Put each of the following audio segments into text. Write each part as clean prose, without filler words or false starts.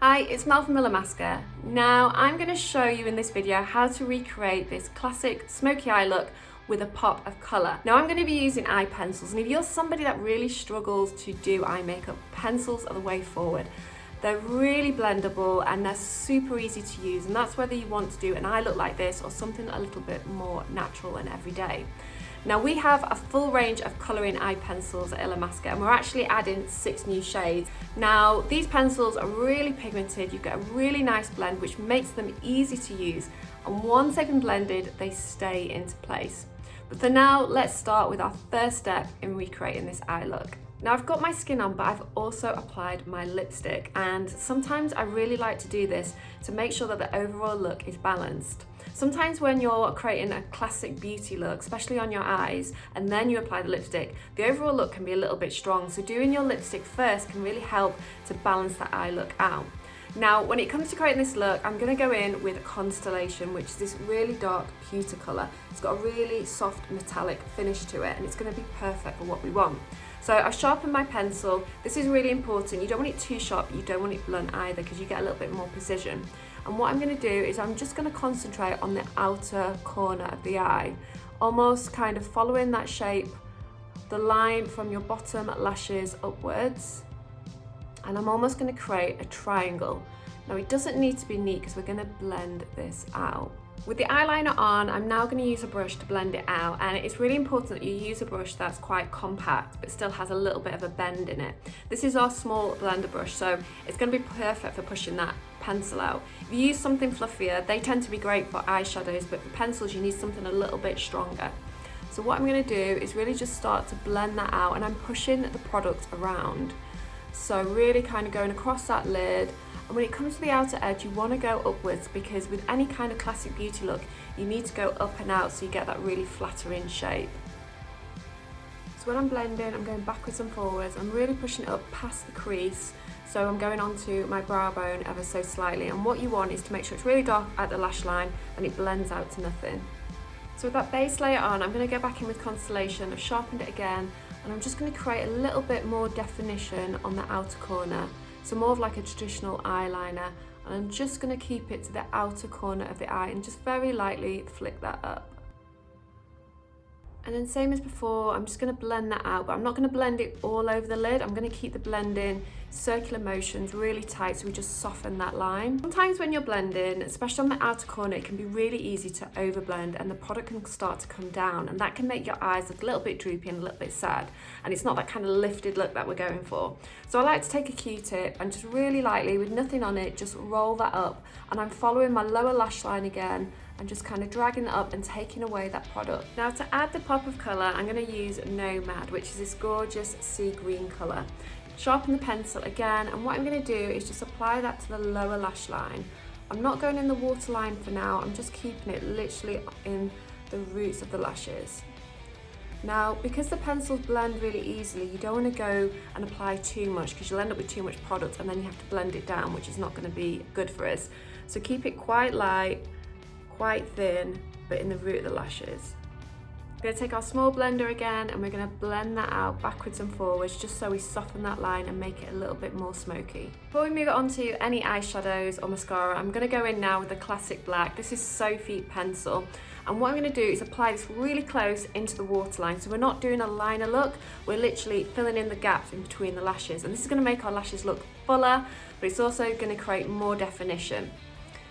Hi, it's Mel from Illamasqua. Now I'm going to show you in this video how to recreate this classic smoky eye look with a pop of colour. Now I'm going to be using eye pencils, and if you're somebody that really struggles to do eye makeup, pencils are the way forward. They're really blendable and they're super easy to use, and that's whether you want to do an eye look like this or something a little bit more natural and everyday. Now we have a full range of colouring eye pencils at Illamasqua, and we're actually adding 6 new shades. Now these pencils are really pigmented, you get a really nice blend which makes them easy to use, and once they've been blended they stay into place. But for now, let's start with our first step in recreating this eye look. Now I've got my skin on, but I've also applied my lipstick, and sometimes I really like to do this to make sure that the overall look is balanced. Sometimes when you're creating a classic beauty look, especially on your eyes, and then you apply the lipstick, the overall look can be a little bit strong. So doing your lipstick first can really help to balance that eye look out. Now, when it comes to creating this look, I'm going to go in with Constellation, which is this really dark pewter colour. It's got a really soft metallic finish to it, and it's going to be perfect for what we want. So I sharpened my pencil. This is really important. You don't want it too sharp, you don't want it blunt either, because you get a little bit more precision. And what I'm going to do is I'm just going to concentrate on the outer corner of the eye, almost kind of following that shape, the line from your bottom lashes upwards. And I'm almost going to create a triangle. Now it doesn't need to be neat because we're going to blend this out. With the eyeliner on, I'm now going to use a brush to blend it out, and it's really important that you use a brush that's quite compact but still has a little bit of a bend in it. This is our small blender brush, so it's going to be perfect for pushing that pencil out. If you use something fluffier, they tend to be great for eyeshadows, but for pencils you need something a little bit stronger. So what I'm going to do is really just start to blend that out, and I'm pushing the product around. So really kind of going across that lid. And when it comes to the outer edge, you want to go upwards, because with any kind of classic beauty look, you need to go up and out so you get that really flattering shape. So when I'm blending, I'm going backwards and forwards. I'm really pushing it up past the crease. So I'm going onto my brow bone ever so slightly. And what you want is to make sure it's really dark at the lash line and it blends out to nothing. So with that base layer on, I'm going to go back in with Constellation. I've sharpened it again, and I'm just going to create a little bit more definition on the outer corner. So more of like a traditional eyeliner, and I'm just going to keep it to the outer corner of the eye and just very lightly flick that up. And then same as before, I'm just going to blend that out, but I'm not going to blend it all over the lid. I'm going to keep the blend in circular motions really tight so we just soften that line. Sometimes when you're blending, especially on the outer corner, it can be really easy to overblend and the product can start to come down, and that can make your eyes look a little bit droopy and a little bit sad, and it's not that kind of lifted look that we're going for. So I like to take a Q-tip and just really lightly, with nothing on it, just roll that up, and I'm following my lower lash line again and just kind of dragging it up and taking away that product. Now to add the pop of colour, I'm going to use Nomad, which is this gorgeous sea green colour. Sharpen the pencil again, and what I'm going to do is just apply that to the lower lash line. I'm not going in the waterline for now, I'm just keeping it literally in the roots of the lashes. Now, because the pencils blend really easily, you don't want to go and apply too much because you'll end up with too much product and then you have to blend it down, which is not going to be good for us. So keep it quite light, quite thin, but in the root of the lashes. We're going to take our small blender again, and we're going to blend that out backwards and forwards just so we soften that line and make it a little bit more smoky. Before we move on to any eyeshadows or mascara, I'm going to go in now with the classic black. This is Sophie pencil, and what I'm going to do is apply this really close into the waterline. So we're not doing a liner look, we're literally filling in the gaps in between the lashes, and this is going to make our lashes look fuller, but it's also going to create more definition.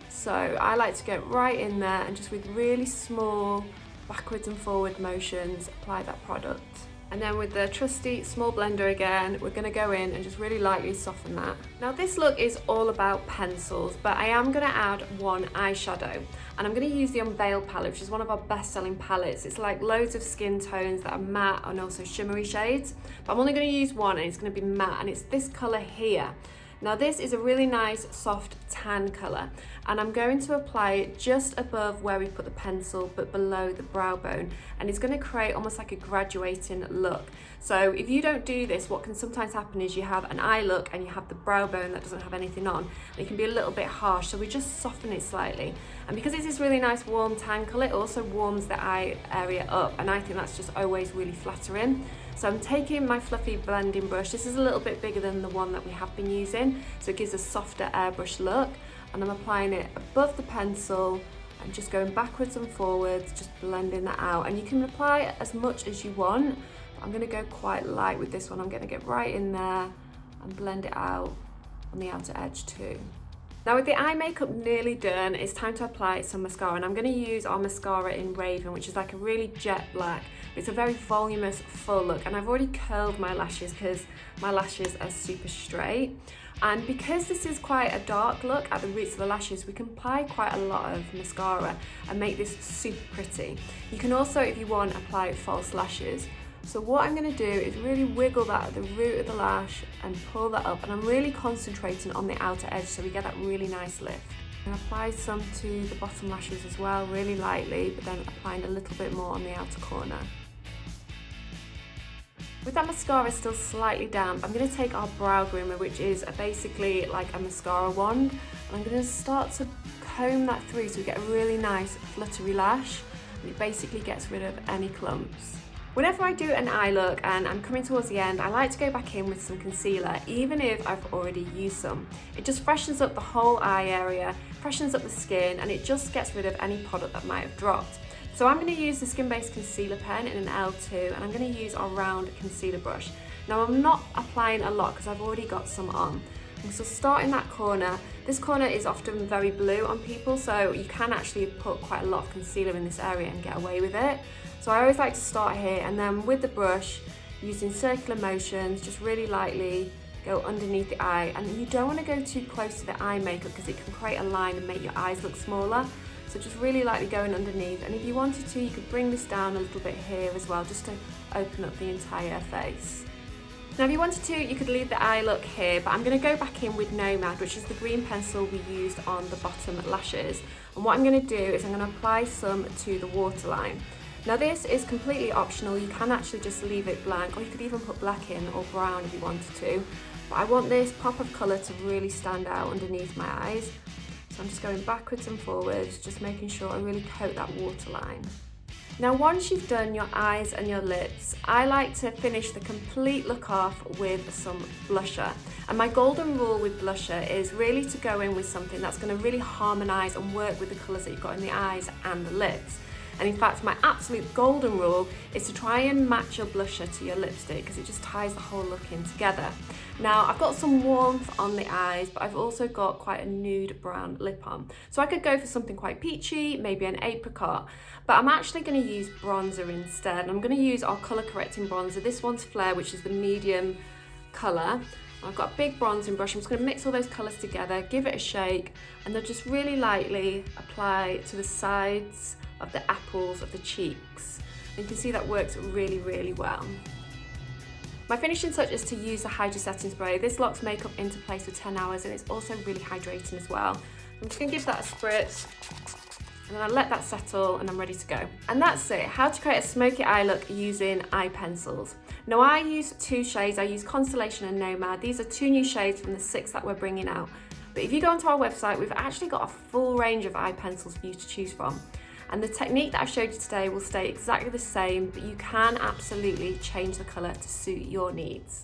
So I like to get right in there and just with really small backwards and forward motions apply that product. And then with the trusty small blender again, we're going to go in and just really lightly soften that. Now this look is all about pencils, but I am going to add one eyeshadow, and I'm going to use the Unveiled palette, which is one of our best-selling palettes. It's like loads of skin tones that are matte and also shimmery shades, but I'm only going to use one, and it's going to be matte, and it's this colour here. Now this is a really nice soft tan colour, and I'm going to apply it just above where we put the pencil but below the brow bone, and it's going to create almost like a graduating look. So if you don't do this, what can sometimes happen is you have an eye look and you have the brow bone that doesn't have anything on, and it can be a little bit harsh, so we just soften it slightly. And because it's this really nice warm tan colour, it also warms the eye area up, and I think that's just always really flattering. So I'm taking my fluffy blending brush. This is a little bit bigger than the one that we have been using, so it gives a softer airbrush look, and I'm applying it above the pencil and just going backwards and forwards, just blending that out. And you can apply as much as you want, but I'm going to go quite light with this one. I'm going to get right in there and blend it out on the outer edge too. Now with the eye makeup nearly done, it's time to apply some mascara, and I'm going to use our mascara in Raven, which is like a really jet black. It's a very voluminous, full look, and I've already curled my lashes because my lashes are super straight. And because this is quite a dark look at the roots of the lashes, we can apply quite a lot of mascara and make this super pretty. You can also, if you want, apply false lashes. So what I'm going to do is really wiggle that at the root of the lash and pull that up, and I'm really concentrating on the outer edge so we get that really nice lift. And apply some to the bottom lashes as well, really lightly, but then applying a little bit more on the outer corner. With that mascara still slightly damp, I'm going to take our brow groomer, which is basically like a mascara wand, and I'm going to start to comb that through so we get a really nice fluttery lash, and it basically gets rid of any clumps. Whenever I do an eye look and I'm coming towards the end, I like to go back in with some concealer, even if I've already used some. It just freshens up the whole eye area, freshens up the skin, and it just gets rid of any product that might have dropped. So I'm going to use the skin-based concealer pen in an L2, and I'm going to use our round concealer brush. Now I'm not applying a lot because I've already got some on. So start in that corner. This corner is often very blue on people, so you can actually put quite a lot of concealer in this area and get away with it. So I always like to start here, and then with the brush, using circular motions, just really lightly go underneath the eye. And you don't want to go too close to the eye makeup because it can create a line and make your eyes look smaller. So just really lightly going underneath, and if you wanted to, you could bring this down a little bit here as well, just to open up the entire face. Now if you wanted to, you could leave the eye look here, but I'm going to go back in with Nomad, which is the green pencil we used on the bottom lashes. And what I'm going to do is I'm going to apply some to the waterline. Now this is completely optional, you can actually just leave it blank, or you could even put black in or brown if you wanted to. But I want this pop of colour to really stand out underneath my eyes. So I'm just going backwards and forwards, just making sure I really coat that waterline. Now once you've done your eyes and your lips, I like to finish the complete look off with some blusher. And my golden rule with blusher is really to go in with something that's going to really harmonise and work with the colours that you've got in the eyes and the lips. And in fact, my absolute golden rule is to try and match your blusher to your lipstick, because it just ties the whole look in together. Now, I've got some warmth on the eyes, but I've also got quite a nude brown lip on. So I could go for something quite peachy, maybe an apricot, but I'm actually going to use bronzer instead. I'm going to use our colour correcting bronzer. This one's Flare, which is the medium colour. I've got a big bronzing brush. I'm just going to mix all those colours together, give it a shake, and then just really lightly apply to the sides of the apples of the cheeks. And you can see that works really, really well. My finishing touch is to use the Hydra Setting Spray. This locks makeup into place for 10 hours, and it's also really hydrating as well. I'm just going to give that a spritz, and then I let that settle, and I'm ready to go. And that's it, how to create a smoky eye look using eye pencils. Now I use two shades, I use Constellation and Nomad. These are two new shades from the 6 that we're bringing out. But if you go onto our website, we've actually got a full range of eye pencils for you to choose from. And the technique that I've showed you today will stay exactly the same, but you can absolutely change the colour to suit your needs.